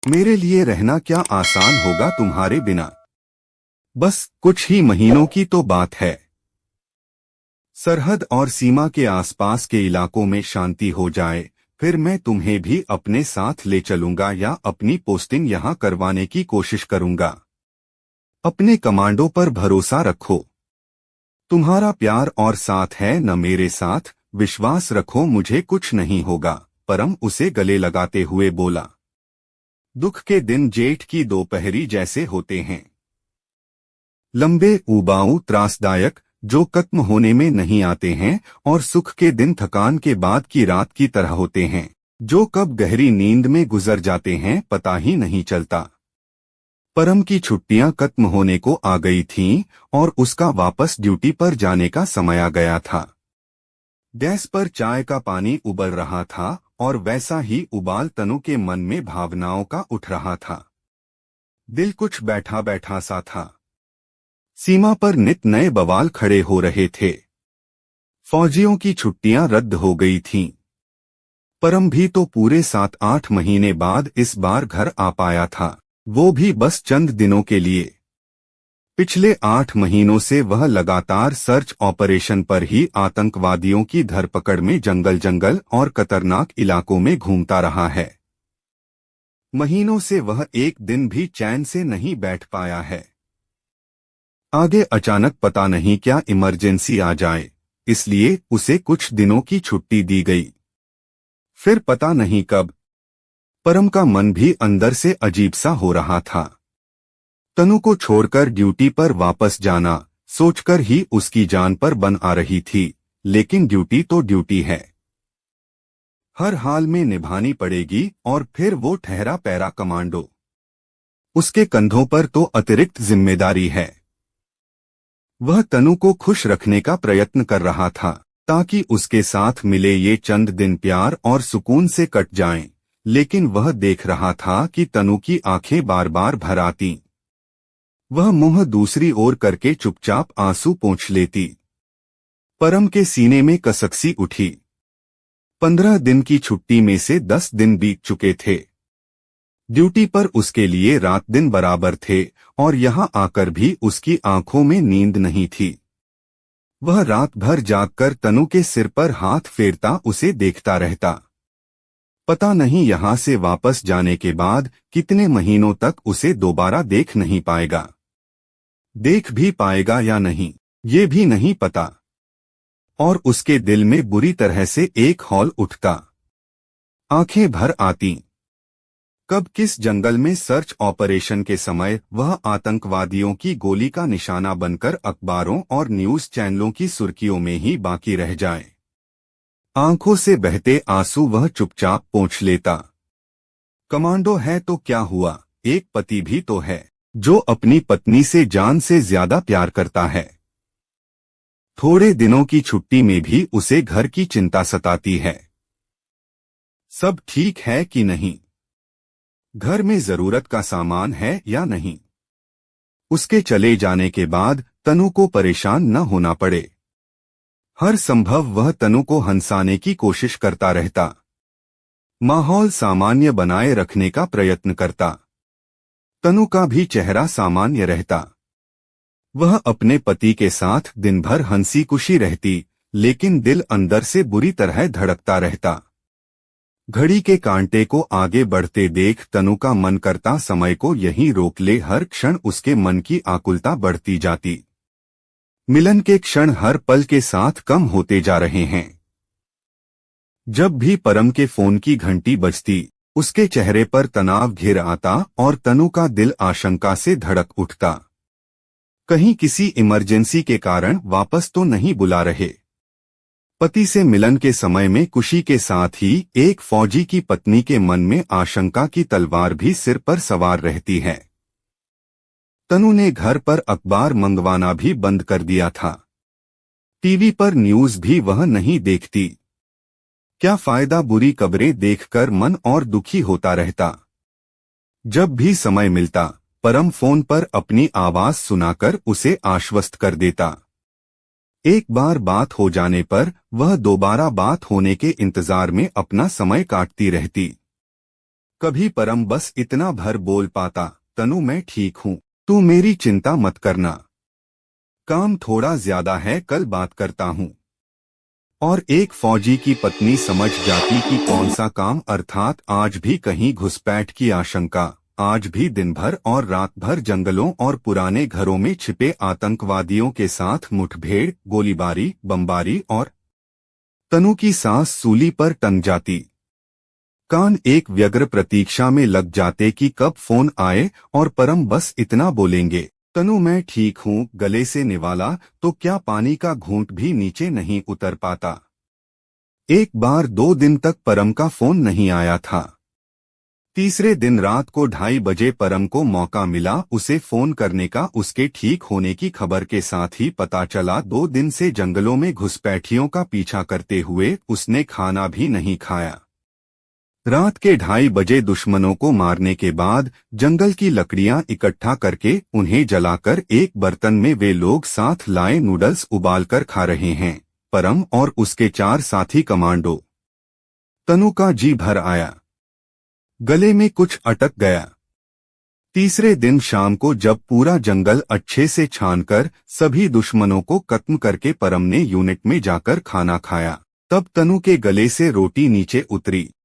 मेरे लिए रहना क्या आसान होगा तुम्हारे बिना। बस कुछ ही महीनों की तो बात है। सरहद और सीमा के आसपास के इलाकों में शांति हो जाए, फिर मैं तुम्हें भी अपने साथ ले चलूंगा या अपनी पोस्टिंग यहां करवाने की कोशिश करूंगा। अपने कमांडो पर भरोसा रखो। तुम्हारा प्यार और साथ है न मेरे साथ। विश्वास रखो, मुझे कुछ नहीं होगा। परम उसे गले लगाते हुए बोला। दुख के दिन जेठ की दोपहरी जैसे होते हैं। लंबे, उबाऊ, त्रासदायक, जो खत्म होने में नहीं आते हैं, और सुख के दिन थकान के बाद की रात की तरह होते हैं, जो कब गहरी नींद में गुजर जाते हैं पता ही नहीं चलता। परम की छुट्टियां खत्म होने को आ गई थीं और उसका वापस ड्यूटी पर जाने का समय आ गया था। गैस पर चाय का पानी उबल रहा था और वैसा ही उबाल तनु के मन में भावनाओं का उठ रहा था। दिल कुछ बैठा बैठा सा था। सीमा पर नित नए बवाल खड़े हो रहे थे। फौजियों की छुट्टियां रद्द हो गई थीं। परम भी तो पूरे 7-8 महीने बाद इस बार घर आ पाया था, वो भी बस चंद दिनों के लिए। पिछले 8 महीनों से वह लगातार सर्च ऑपरेशन पर ही आतंकवादियों की धरपकड़ में जंगल जंगल और खतरनाक इलाकों में घूमता रहा है। महीनों से वह एक दिन भी चैन से नहीं बैठ पाया है। आगे अचानक पता नहीं क्या इमरजेंसी आ जाए, इसलिए उसे कुछ दिनों की छुट्टी दी गई। फिर पता नहीं कब परम का मन भी अंदर से अजीब सा हो रहा था। तनु को छोड़कर ड्यूटी पर वापस जाना सोचकर ही उसकी जान पर बन आ रही थी, लेकिन ड्यूटी तो ड्यूटी है, हर हाल में निभानी पड़ेगी। और फिर वो ठहरा पैरा कमांडो, उसके कंधों पर तो अतिरिक्त जिम्मेदारी है। वह तनु को खुश रखने का प्रयत्न कर रहा था, ताकि उसके साथ मिले ये चंद दिन प्यार और सुकून से कट जाएं, लेकिन वह देख रहा था कि तनु की आंखें बार बार भर आती। वह मुंह दूसरी ओर करके चुपचाप आंसू पोंछ लेती। परम के सीने में कसकसी उठी। 15 दिन की छुट्टी में से 10 दिन बीत चुके थे। ड्यूटी पर उसके लिए रात दिन बराबर थे और यहाँ आकर भी उसकी आंखों में नींद नहीं थी। वह रात भर जागकर तनु के सिर पर हाथ फेरता उसे देखता रहता। पता नहीं यहाँ से वापस जाने के बाद कितने महीनों तक उसे दोबारा देख नहीं पाएगा। देख भी पाएगा या नहीं, ये भी नहीं पता। और उसके दिल में बुरी तरह से एक हौल उठता। आंखें भर आती। कब किस जंगल में सर्च ऑपरेशन के समय वह आतंकवादियों की गोली का निशाना बनकर अखबारों और न्यूज चैनलों की सुर्खियों में ही बाकी रह जाए। आंखों से बहते आंसू वह चुपचाप पोंछ लेता। कमांडो है तो क्या हुआ, एक पति भी तो है, जो अपनी पत्नी से जान से ज्यादा प्यार करता है। थोड़े दिनों की छुट्टी में भी उसे घर की चिंता सताती है। सब ठीक है कि नहीं, घर में जरूरत का सामान है या नहीं। उसके चले जाने के बाद तनु को परेशान न होना पड़े। हर संभव वह तनु को हंसाने की कोशिश करता रहता, माहौल सामान्य बनाए रखने का प्रयत्न करता। तनु का भी चेहरा सामान्य रहता। वह अपने पति के साथ दिन भर हंसी खुशी रहती, लेकिन दिल अंदर से बुरी तरह धड़कता रहता। घड़ी के कांटे को आगे बढ़ते देख तनु का मन करता समय को यहीं रोक ले। हर क्षण उसके मन की आकुलता बढ़ती जाती। मिलन के क्षण हर पल के साथ कम होते जा रहे हैं। जब भी परम के फोन की घंटी बजती, उसके चेहरे पर तनाव घिर आता और तनु का दिल आशंका से धड़क उठता। कहीं किसी इमरजेंसी के कारण वापस तो नहीं बुला रहे। पति से मिलन के समय में खुशी के साथ ही एक फौजी की पत्नी के मन में आशंका की तलवार भी सिर पर सवार रहती है। तनु ने घर पर अखबार मंगवाना भी बंद कर दिया था। टीवी पर न्यूज भी वह नहीं देखती। क्या फायदा, बुरी खबरें देखकर मन और दुखी होता रहता। जब भी समय मिलता परम फोन पर अपनी आवाज सुनाकर उसे आश्वस्त कर देता। एक बार बात हो जाने पर वह दोबारा बात होने के इंतजार में अपना समय काटती रहती। कभी परम बस इतना भर बोल पाता, तनु मैं ठीक हूँ, तू मेरी चिंता मत करना। काम थोड़ा ज्यादा है, कल बात करता हूँ। और एक फौजी की पत्नी समझ जाती कि कौन सा काम, अर्थात आज भी कहीं घुसपैठ की आशंका, आज भी दिन भर और रात भर जंगलों और पुराने घरों में छिपे आतंकवादियों के साथ मुठभेड़, गोलीबारी, बमबारी, और तनु की सांस सूली पर टंग जाती। कान एक व्यग्र प्रतीक्षा में लग जाते कि कब फोन आए और परम बस इतना बोलेंगे, तनु मैं ठीक हूँ, गले से निवाला तो क्या पानी का घूंट भी नीचे नहीं उतर पाता। एक बार 2 दिन तक परम का फोन नहीं आया था। तीसरे दिन रात को 2:30 बजे परम को मौका मिला उसे फोन करने का। उसके ठीक होने की खबर के साथ ही पता चला 2 दिन से जंगलों में घुसपैठियों का पीछा करते हुए उसने खाना भी नहीं खाया। रात के 2:30 बजे दुश्मनों को मारने के बाद जंगल की लकड़ियां इकट्ठा करके उन्हें जलाकर एक बर्तन में वे लोग साथ लाए नूडल्स उबालकर खा रहे हैं, परम और उसके 4 साथी कमांडो। तनु का जी भर आया, गले में कुछ अटक गया। तीसरे दिन शाम को जब पूरा जंगल अच्छे से छानकर सभी दुश्मनों को खत्म करके परम ने यूनिट में जाकर खाना खाया, तब तनु के गले से रोटी नीचे उतरी।